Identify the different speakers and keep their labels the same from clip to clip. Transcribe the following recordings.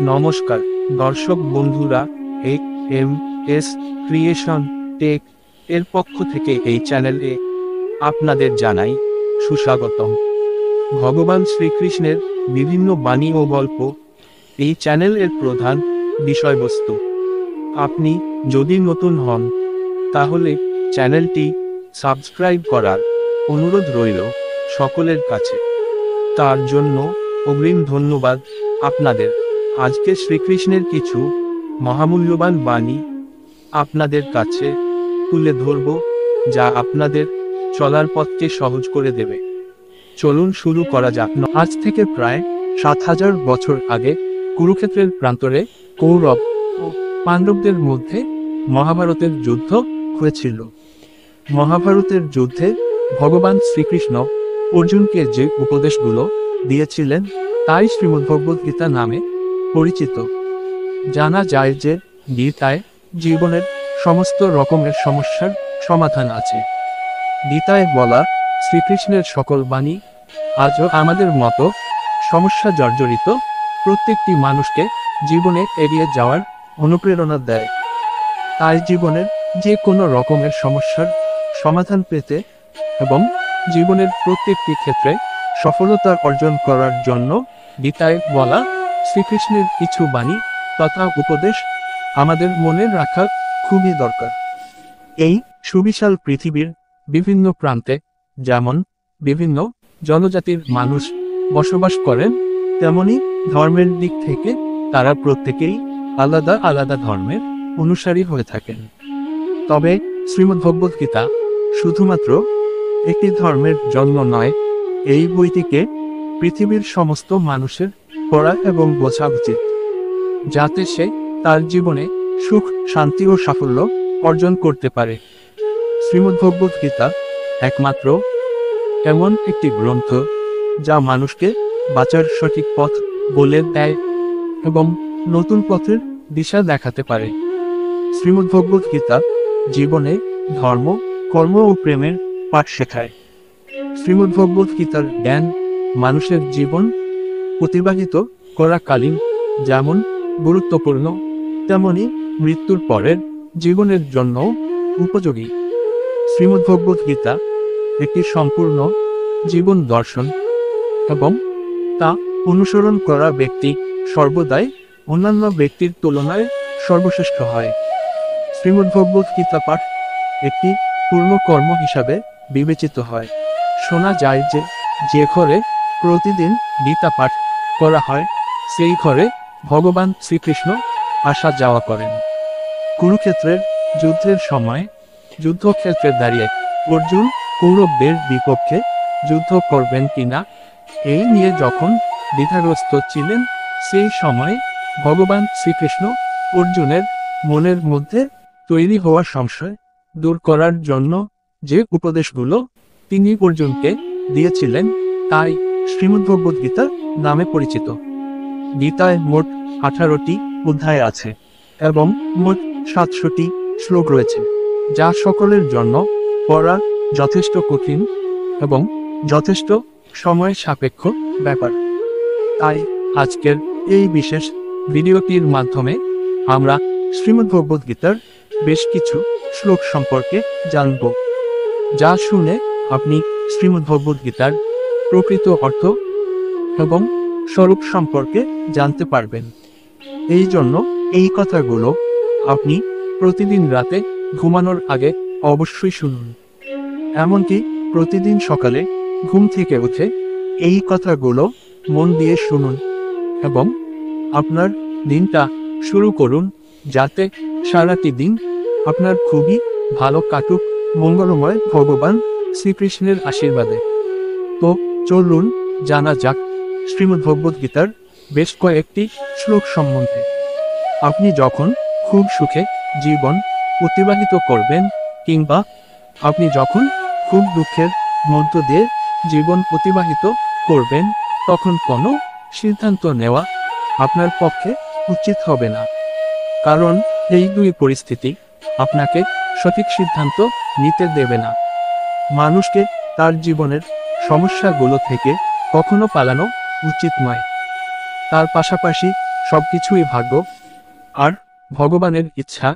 Speaker 1: নমস্কার দর্শক বন্ধুরা, A M S creation tech এর পক্ষ থেকে এই চ্যানেলে আপনাদের জানাই সুস্বাগতম। ভগবান শ্রীকৃষ্ণের বিভিন্ন বাণী ও গল্প এই চ্যানেলের প্রধান বিষয়বস্তু। আপনি যদি নতুন হন তাহলে চ্যানেলটি সাবস্ক্রাইব করার অনুরোধ রইল সকলের কাছে। তার জন্য অগ্রিম ধন্যবাদ আপনাদের। আজকে শ্রীকৃষ্ণের কিছু মহামূল্যবান বাণী আপনাদের কাছে তুলে ধরব, যা আপনাদের চলার পথকে সহজ করে দেবে। চলুন শুরু করা যাক। আজ থেকে প্রায় ৭,০০০ বছর আগে কুরুক্ষেত্রের প্রান্তরে কৌরব ও পাণ্ডবদের মধ্যে মহাভারতের যুদ্ধ হয়েছিল। মহাভারতের যুদ্ধে ভগবান শ্রীকৃষ্ণ অর্জুনকে যে উপদেশগুলো দিয়েছিলেন তাই শ্রীমদ্ভগবদ্গীতা নামে পরিচিত। জানা যায় যে গীতায় জীবনের সমস্ত রকমের সমস্যার সমাধান আছে। গীতায় বলা শ্রীকৃষ্ণের সকল বাণী আজও আমাদের মতো সমস্যা জর্জরিত প্রত্যেকটি মানুষকে জীবনে এগিয়ে যাওয়ার অনুপ্রেরণা দেয়। তাই জীবনের যে কোনো রকমের সমস্যার সমাধান পেতে এবং জীবনের প্রত্যেকটি ক্ষেত্রে সফলতা অর্জন করার জন্য গীতায় বলা শ্রীকৃষ্ণের কিছু বাণী তথা উপদেশ আমাদের মনে রাখা খুবই দরকার। এই সুবিশাল পৃথিবীর বিভিন্ন প্রান্তে যেমন বিভিন্ন জনজাতির মানুষ বসবাস করেন, তেমনি ধর্মের দিক থেকে তারা প্রত্যেকেই আলাদা আলাদা ধর্মের অনুসারী হয়ে থাকেন। তবে শ্রীমদ্ভগবদ্গীতা শুধুমাত্র একটি ধর্মের জন্য নয়, এই বইটিকে পৃথিবীর সমস্ত মানুষের পড়া এবং বোঝা উচিত, যাতে সে তার জীবনে সুখ, শান্তি ও সাফল্য অর্জন করতে পারে। শ্রীমদ্ভগবদ্গীতা একমাত্র এমন একটি গ্রন্থ যা মানুষকে বাঁচার সঠিক পথ বলে দেয় এবং নতুন পথের দিশা দেখাতে পারে। শ্রীমদ্ভগবদ্গীতা জীবনে ধর্ম, কর্ম ও প্রেমের পাঠ শেখায়। শ্রীমদ্ভগবদ্গীতার জ্ঞান মানুষের জীবন অতিবাহিত করাকালীন যেমন গুরুত্বপূর্ণ, তেমনি মৃত্যুর পরের জীবনের জন্য উপযোগী। শ্রীমদ্ভগবদ্গীতা একটি সম্পূর্ণ জীবন দর্শন এবং তা অনুসরণ করা ব্যক্তি সর্বদাই অন্যান্য ব্যক্তির তুলনায় সর্বশ্রেষ্ঠ হয়। শ্রীমদ্ভগবদ্গীতা পাঠ একটি পূর্ণ কর্ম হিসাবে বিবেচিত হয়। শোনা যায় যে যে ঘরে প্রতিদিন গীতা পাঠ করা হয় সেই ঘরে ভগবান শ্রীকৃষ্ণ আসা যাওয়া করেন। কুরুক্ষেত্রের যুদ্ধের সময় যুদ্ধক্ষেত্রে দাঁড়িয়ে অর্জুন কৌরবদের বিপক্ষে যুদ্ধ করবেন কিনা এই নিয়ে যখন দ্বিধাগ্রস্ত ছিলেন, সেই সময় ভগবান শ্রীকৃষ্ণ অর্জুনের মনের মধ্যে তৈরি হওয়া সংশয় দূর করার জন্য যে উপদেশগুলো তিনি অর্জুনকে দিয়েছিলেন তাই শ্রীমদ্ভগবদ্গীতা নামে পরিচিত। গীতায় মোট 18টি অধ্যায় আছে এবং মোট 700টি শ্লোক রয়েছে, যা সকলের জন্য পড়া যথেষ্ট কঠিন এবং যথেষ্ট সময় সাপেক্ষ ব্যাপার। তাই আজকের এই বিশেষ ভিডিওটির মাধ্যমে আমরা শ্রীমদ্ভগবদ্গীতার বেশ কিছু শ্লোক সম্পর্কে জানব, যা শুনে আপনি শ্রীমদ্ভগবদ্গীতার প্রকৃত অর্থ এবং স্বরূপ সম্পর্কে জানতে পারবেন। এই জন্য এই কথাগুলো আপনি প্রতিদিন রাতে ঘুমানোর আগে অবশ্যই শুনুন। এমনকি প্রতিদিন সকালে ঘুম থেকে উঠে এই কথাগুলো মন দিয়ে শুনুন এবং আপনার দিনটা শুরু করুন, যাতে সারাটি দিন আপনার খুবই ভালো কাটুক মঙ্গলময় ভগবান শ্রীকৃষ্ণের আশীর্বাদে। তো চলুন জানা যাক শ্রীমদ্ভগবদ্গীতার বেশ কয়েকটি শ্লোক সম্বন্ধে। আপনি যখন খুব সুখে জীবন অতিবাহিত করবেন কিংবা আপনি যখন খুব দুঃখের মধ্য দিয়ে জীবন অতিবাহিত করবেন, তখন কোনো সিদ্ধান্ত নেওয়া আপনার পক্ষে উচিত হবে না, কারণ এই দুই পরিস্থিতি আপনাকে সঠিক সিদ্ধান্ত নিতে দেবে না। মানুষকে তার জীবনের সমস্যাগুলো থেকে কখনো পালানো উচিত নয়, তার পাশাপাশি সবকিছুই ভাগ্য আর ভগবানের ইচ্ছা,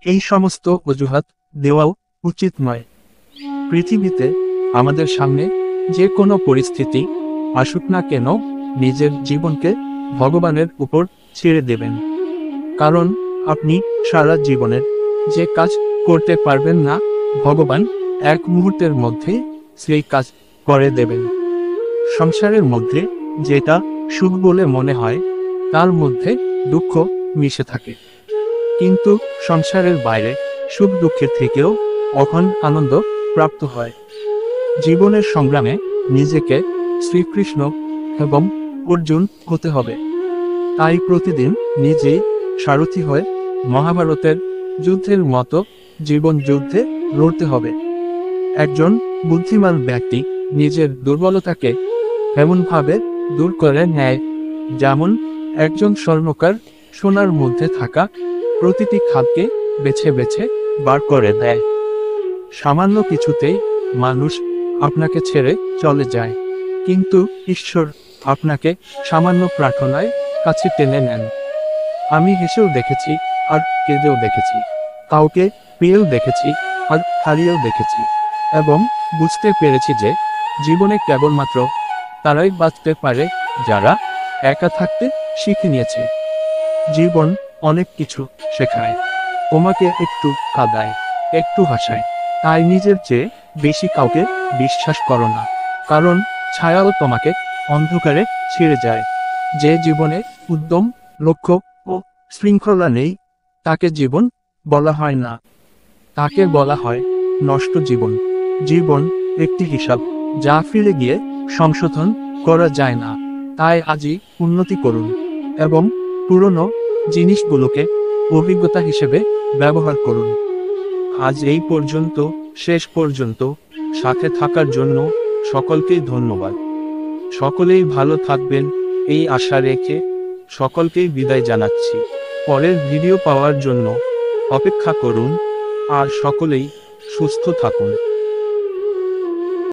Speaker 1: এই সমস্ত অজুহাত দেওয়াও উচিত নয়। পৃথিবীতে আমাদের সামনে যে কোনো পরিস্থিতি আসুক না কেন, নিজের জীবনকে ভগবানের উপর ছেড়ে দেবেন। কারণ আপনি সারা জীবনের যে কাজ করতে পারবেন না, ভগবান এক মুহূর্তের মধ্যে সেই কাজ করে দেবেন। সংসারের মধ্যে যেটা সুখ বলে মনে হয়, তার মধ্যে দুঃখ মিশে থাকে। কিন্তু সংসারের বাইরে সুখ দুঃখের থেকেও অখণ্ড আনন্দ প্রাপ্ত হয়। জীবনের সংগ্রামে নিজেকে শ্রীকৃষ্ণ এবং অর্জুন হতে হবে। তাই প্রতিদিন নিজেই সারথি হয়ে মহাভারতের যুদ্ধের মতো জীবন যুদ্ধে লড়তে হবে। একজন বুদ্ধিমান ব্যক্তি নিজের দুর্বলতাকে এমনভাবে দূর করে নেয়, যেমন একজন স্বর্ণকার সোনার মধ্যে থাকা প্রতিটি খাদকে বেছে বেছে বার করে দেয়। সামান্য কিছুতেই মানুষ আপনাকে ছেড়ে চলে যায়, কিন্তু ঈশ্বর আপনাকে সামান্য প্রার্থনায় কাছে টেনে নেন। আমি হেসেও দেখেছি আর কেঁদেও দেখেছি, কাউকে পেয়েও দেখেছি আর হারিয়েও দেখেছি, এবং বুঝতে পেরেছি যে জীবনে কেবলমাত্র তারাই বাঁচতে পারে যারা একা থাকতে শিখে নিয়েছে। জীবন অনেক কিছু শেখায়, তোমাকে একটু কাঁদায়, একটু হাসায়। তাই নিজের চেয়ে বেশি কাউকে বিশ্বাস করো না, কারণ ছায়াও তোমাকে অন্ধকারে ছেড়ে যায়। যে জীবনে উদ্যম, লক্ষ্য ও শৃঙ্খলা নেই, তাকে জীবন বলা হয় না, তাকে বলা হয় নষ্ট জীবন। জীবন একটি হিসাব, যা ফিরে গিয়ে সংশোধন করা যায় না। তাই আজই উন্নতি করুন এবং পুরনো জিনিসগুলোকে অভিজ্ঞতা হিসেবে ব্যবহার করুন। আজ এই পর্যন্ত, শেষ পর্যন্ত সাথে থাকার জন্য সকলকেই ধন্যবাদ। সকলেই ভালো থাকবেন এই আশা রেখে সকলকেই বিদায় জানাচ্ছি। পরের ভিডিও পাওয়ার জন্য অপেক্ষা করুন আর সকলেই সুস্থ থাকুন।